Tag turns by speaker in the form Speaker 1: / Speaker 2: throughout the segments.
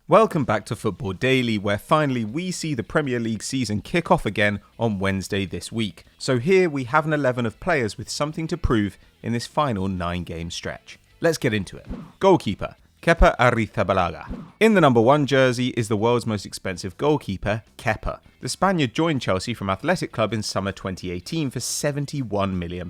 Speaker 1: Welcome back to Football Daily, where finally we see the Premier League season kick off again on Wednesday this week. So here we have an 11 of players with something to prove in this final 9-game stretch. Let's get into it. Goalkeeper, Kepa Arrizabalaga. In the number 1 jersey is the world's most expensive goalkeeper, Kepa. The Spaniard joined Chelsea from Athletic Club in summer 2018 for £71 million,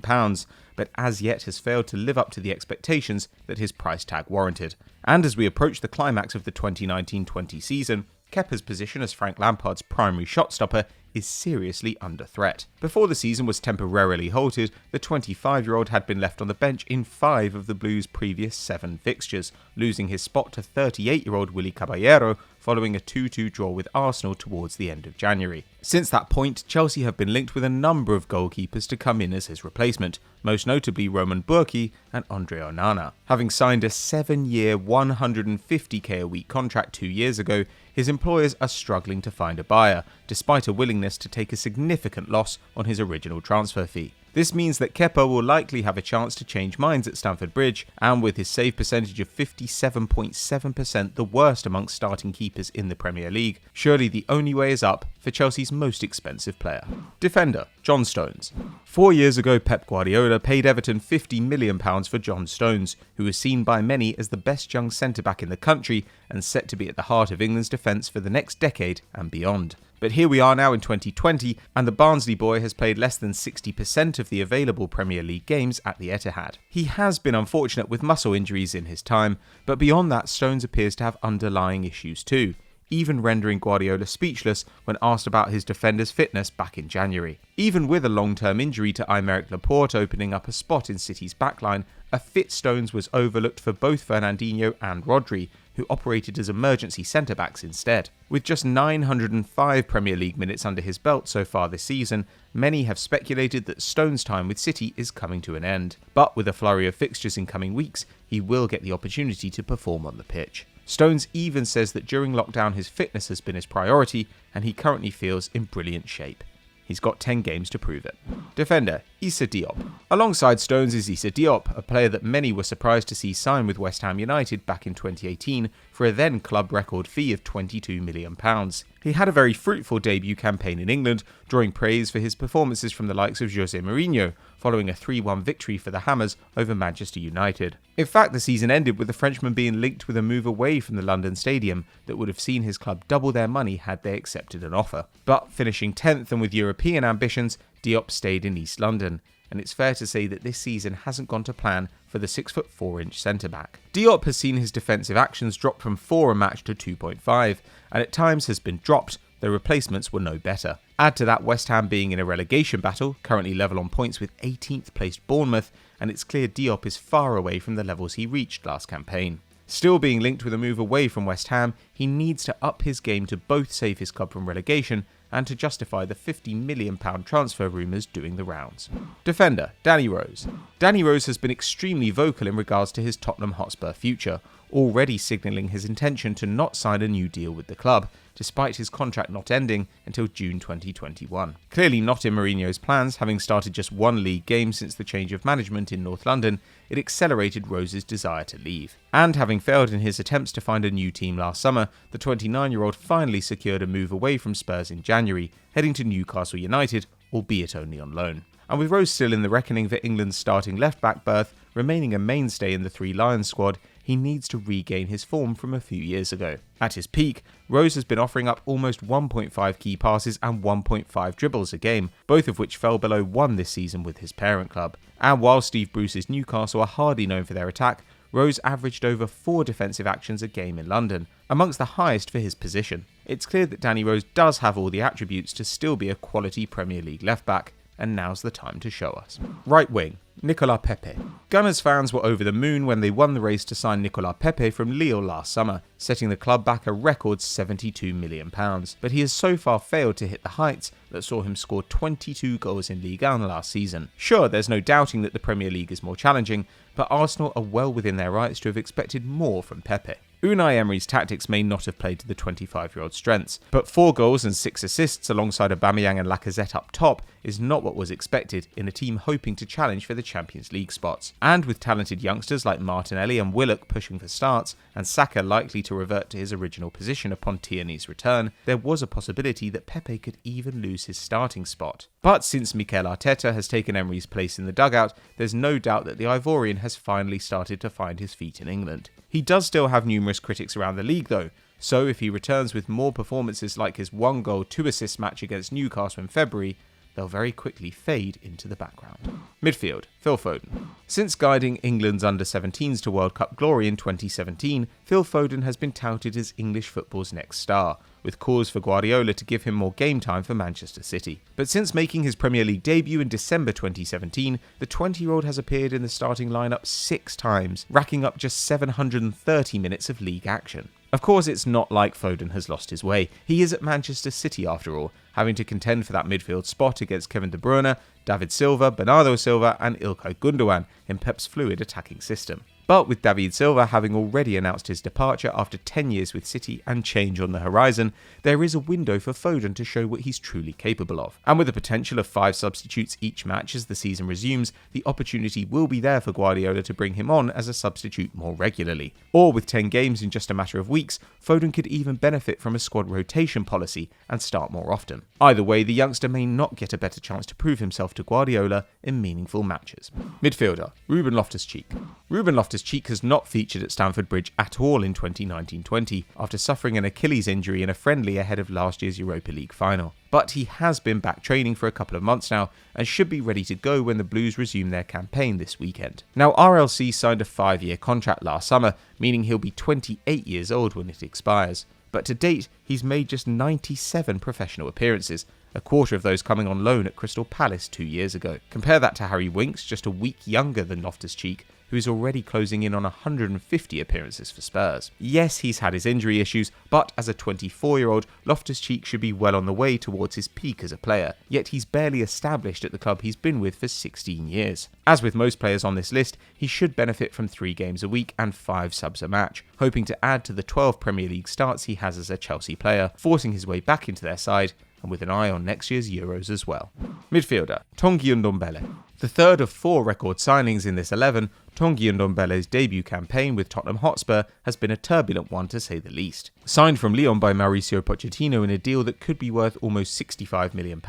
Speaker 1: but as yet has failed to live up to the expectations that his price tag warranted. And as we approach the climax of the 2019-20 season, Kepa's position as Frank Lampard's primary shot stopper is seriously under threat. Before the season was temporarily halted, the 25-year-old had been left on the bench in 5 of the Blues' previous 7 fixtures, losing his spot to 38-year-old Willy Caballero following a 2-2 draw with Arsenal towards the end of January. Since that point, Chelsea have been linked with a number of goalkeepers to come in as his replacement, most notably Roman Burki and Andre Onana. Having signed a 7-year, £150k a week contract 2 years ago, his employers are struggling to find a buyer, despite a willingness to take a significant loss on his original transfer fee. This means that Kepa will likely have a chance to change minds at Stamford Bridge, and with his save percentage of 57.7%, the worst amongst starting keepers in the Premier League, surely the only way is up for Chelsea's most expensive player. Defender, John Stones. 4 years ago, Pep Guardiola paid Everton £50 million for John Stones, who is seen by many as the best young centre-back in the country and set to be at the heart of England's defence for the next decade and beyond. But here we are now in 2020, and the Barnsley boy has played less than 60% of the available Premier League games at the Etihad. He has been unfortunate with muscle injuries in his time, but beyond that, Stones appears to have underlying issues too, even rendering Guardiola speechless when asked about his defender's fitness back in January. Even with a long-term injury to Aymeric Laporte opening up a spot in City's backline, a fit Stones was overlooked for both Fernandinho and Rodri, who operated as emergency centre-backs instead. With just 905 Premier League minutes under his belt so far this season, many have speculated that Stones' time with City is coming to an end. But with a flurry of fixtures in coming weeks, he will get the opportunity to perform on the pitch. Stones even says that during lockdown his fitness has been his priority, and he currently feels in brilliant shape. He's got 10 games to prove it. Defender, Issa Diop. Alongside Stones is Issa Diop, a player that many were surprised to see sign with West Ham United back in 2018 for a then club record fee of £22 million. He had a very fruitful debut campaign in England, drawing praise for his performances from the likes of Jose Mourinho, following a 3-1 victory for the Hammers over Manchester United. In fact, the season ended with the Frenchman being linked with a move away from the London stadium that would have seen his club double their money had they accepted an offer. But finishing 10th and with European ambitions, Diop stayed in East London, and it's fair to say that this season hasn't gone to plan for the 6'4" centre-back. Diop has seen his defensive actions drop from 4 a match to 2.5, and at times has been dropped, though replacements were no better. Add to that West Ham being in a relegation battle, currently level on points with 18th placed Bournemouth, and it's clear Diop is far away from the levels he reached last campaign. Still being linked with a move away from West Ham, he needs to up his game to both save his club from relegation and to justify the £50 million transfer rumours doing the rounds. Defender, Danny Rose. Danny Rose has been extremely vocal in regards to his Tottenham Hotspur future, already signalling his intention to not sign a new deal with the club, despite his contract not ending until June 2021. Clearly not in Mourinho's plans, having started just 1 league game since the change of management in North London, it accelerated Rose's desire to leave. And having failed in his attempts to find a new team last summer, the 29-year-old finally secured a move away from Spurs in January, heading to Newcastle United, albeit only on loan. And with Rose still in the reckoning for England's starting left-back berth, remaining a mainstay in the Three Lions squad, he needs to regain his form from a few years ago. At his peak, Rose has been offering up almost 1.5 key passes and 1.5 dribbles a game, both of which fell below 1 this season with his parent club. And while Steve Bruce's Newcastle are hardly known for their attack, Rose averaged over 4 defensive actions a game in London, amongst the highest for his position. It's clear that Danny Rose does have all the attributes to still be a quality Premier League left-back, and now's the time to show us. Right wing, Nicolas Pepe. Gunners fans were over the moon when they won the race to sign Nicolas Pepe from Lille last summer, setting the club back a record £72 million. But he has so far failed to hit the heights that saw him score 22 goals in Ligue 1 last season. Sure, there's no doubting that the Premier League is more challenging, but Arsenal are well within their rights to have expected more from Pepe. Unai Emery's tactics may not have played to the 25-year-old's strengths, but 4 goals and 6 assists alongside Aubameyang and Lacazette up top is not what was expected in a team hoping to challenge for the Champions League spots. And with talented youngsters like Martinelli and Willock pushing for starts, and Saka likely to revert to his original position upon Tierney's return, there was a possibility that Pepe could even lose his starting spot. But since Mikel Arteta has taken Emery's place in the dugout, there's no doubt that the Ivorian has finally started to find his feet in England. He does still have numerous critics around the league though, so if he returns with more performances like his 1 goal 2 assist match against Newcastle in February, they'll very quickly fade into the background. Midfield, Phil Foden. Since guiding England's under-17s to World Cup glory in 2017, Phil Foden has been touted as English football's next star, with calls for Guardiola to give him more game time for Manchester City. But since making his Premier League debut in December 2017, the 20-year-old has appeared in the starting lineup 6 times, racking up just 730 minutes of league action. Of course, it's not like Foden has lost his way. He is at Manchester City after all, having to contend for that midfield spot against Kevin De Bruyne, David Silva, Bernardo Silva and Ilkay Gundogan in Pep's fluid attacking system. But with David Silva having already announced his departure after 10 years with City and change on the horizon, there is a window for Foden to show what he's truly capable of. And with the potential of 5 substitutes each match as the season resumes, the opportunity will be there for Guardiola to bring him on as a substitute more regularly. Or with 10 games in just a matter of weeks, Foden could even benefit from a squad rotation policy and start more often. Either way, the youngster may not get a better chance to prove himself to Guardiola in meaningful matches. Midfielder, Ruben Loftus Cheek. Ruben Loftus Cheek has not featured at Stamford Bridge at all in 2019-20 after suffering an Achilles injury in a friendly ahead of last year's Europa League final. But he has been back training for a couple of months now and should be ready to go when the Blues resume their campaign this weekend. Now, RLC signed a 5-year contract last summer, meaning he'll be 28 years old when it expires. But to date, he's made just 97 professional appearances, a quarter of those coming on loan at Crystal Palace 2 years ago. Compare that to Harry Winks, just a week younger than Loftus Cheek, who is already closing in on 150 appearances for Spurs. Yes, he's had his injury issues, but as a 24-year-old, Loftus Cheek should be well on the way towards his peak as a player, yet he's barely established at the club he's been with for 16 years. As with most players on this list, he should benefit from 3 games a week and 5 subs a match, hoping to add to the 12 Premier League starts he has as a Chelsea player, forcing his way back into their side, and with an eye on next year's Euros as well. Midfielder, Tanguy Ndombele. The third of 4 record signings in this 11, Tanguy Ndombele's debut campaign with Tottenham Hotspur has been a turbulent one to say the least. Signed from Lyon by Mauricio Pochettino in a deal that could be worth almost £65 million,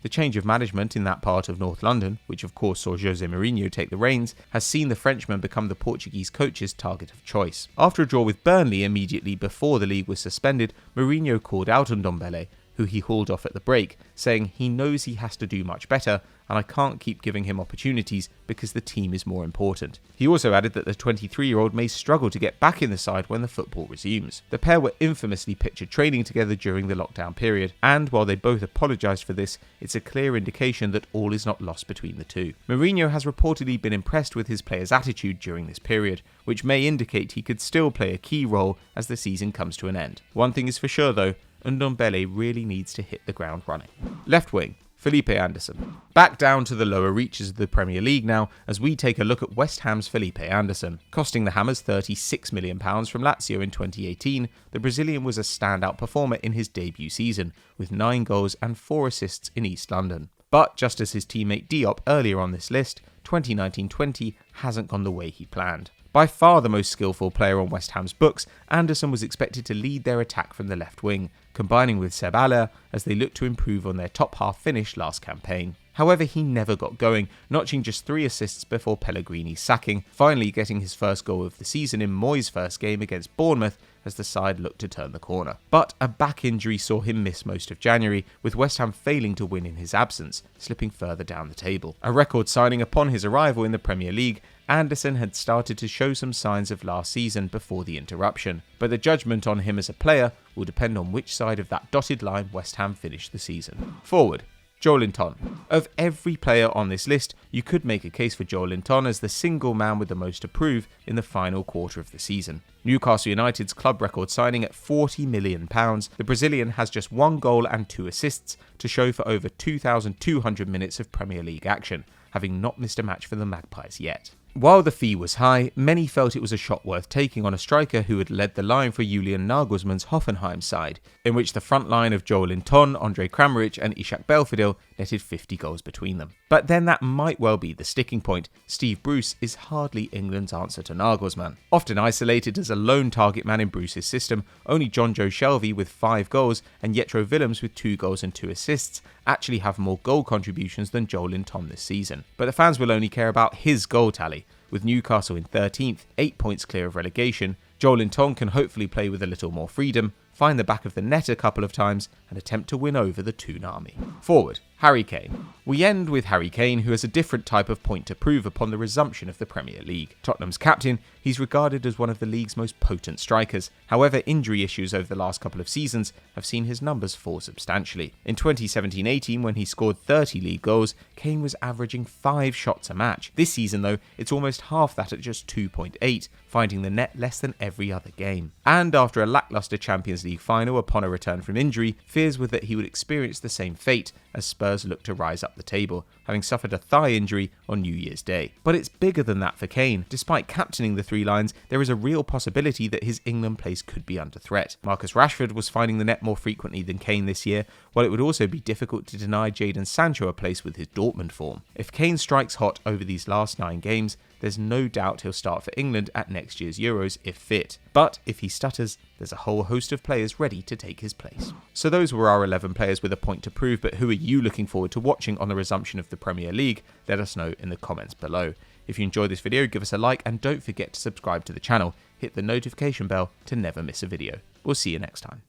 Speaker 1: the change of management in that part of North London, which of course saw Jose Mourinho take the reins, has seen the Frenchman become the Portuguese coach's target of choice. After a draw with Burnley immediately before the league was suspended, Mourinho called out Ndombele, who he hauled off at the break, saying he knows he has to do much better and I can't keep giving him opportunities because the team is more important. He also added that the 23-year-old may struggle to get back in the side when the football resumes. The pair were infamously pictured training together during the lockdown period, and while they both apologised for this, it's a clear indication that all is not lost between the two. Mourinho has reportedly been impressed with his players' attitude during this period, which may indicate he could still play a key role as the season comes to an end. One thing is for sure though, Ndombele really needs to hit the ground running. Left wing, Felipe Anderson. Back down to the lower reaches of the Premier League now as we take a look at West Ham's Felipe Anderson. Costing the Hammers £36 million from Lazio in 2018, the Brazilian was a standout performer in his debut season, with 9 goals and 4 assists in East London. But just as his teammate Diop earlier on this list, 2019-20 hasn't gone the way he planned. By far the most skillful player on West Ham's books, Anderson was expected to lead their attack from the left wing, combining with Seb Aller as they looked to improve on their top half finish last campaign. However, he never got going, notching just 3 assists before Pellegrini's sacking, finally getting his first goal of the season in Moyes' first game against Bournemouth as the side looked to turn the corner. But a back injury saw him miss most of January, with West Ham failing to win in his absence, slipping further down the table. A record signing upon his arrival in the Premier League, Anderson had started to show some signs of last season before the interruption, but the judgment on him as a player will depend on which side of that dotted line West Ham finish the season. Forward, Joelinton. Of every player on this list, you could make a case for Joelinton as the single man with the most to prove in the final quarter of the season. Newcastle United's club record signing at £40 million, the Brazilian has just 1 goal and 2 assists to show for over 2,200 minutes of Premier League action, having not missed a match for the Magpies yet. While the fee was high, many felt it was a shot worth taking on a striker who had led the line for Julian Nagelsmann's Hoffenheim side, in which the front line of Joel Linton, Andre Kramaric and Ishak Belfodil netted 50 goals between them. But then that might well be the sticking point. Steve Bruce is hardly England's answer to Nagelsmann. Often isolated as a lone target man in Bruce's system, only John Joe Shelvey with 5 goals and Jetro Willems with 2 goals and 2 assists actually have more goal contributions than Joel Linton this season. But the fans will only care about his goal tally. With Newcastle in 13th, 8 points clear of relegation, Joel Linton can hopefully play with a little more freedom, find the back of the net a couple of times and attempt to win over the Toon Army. Forward, Harry Kane. We end with Harry Kane, who has a different type of point to prove upon the resumption of the Premier League. Tottenham's captain, he's regarded as one of the league's most potent strikers. However, injury issues over the last couple of seasons have seen his numbers fall substantially. In 2017-18, when he scored 30 league goals, Kane was averaging 5 shots a match. This season though, it's almost half that at just 2.8, finding the net less than every other game. And after a lacklustre Champions League final upon a return from injury, fears were that he would experience the same fate as Spurs looked to rise up the table, having suffered a thigh injury on New Year's Day. But it's bigger than that for Kane. Despite captaining the three lions, there is a real possibility that his England place could be under threat. Marcus Rashford was finding the net more frequently than Kane this year, while it would also be difficult to deny Jadon Sancho a place with his Dortmund form. If Kane strikes hot over these last 9 games, there's no doubt he'll start for England at next year's Euros if fit. But if he stutters, there's a whole host of players ready to take his place. So those were our 11 players with a point to prove, but who are you looking forward to watching on the resumption of the Premier League? Let us know in the comments below. If you enjoyed this video, give us a like and don't forget to subscribe to the channel. Hit the notification bell to never miss a video. We'll see you next time.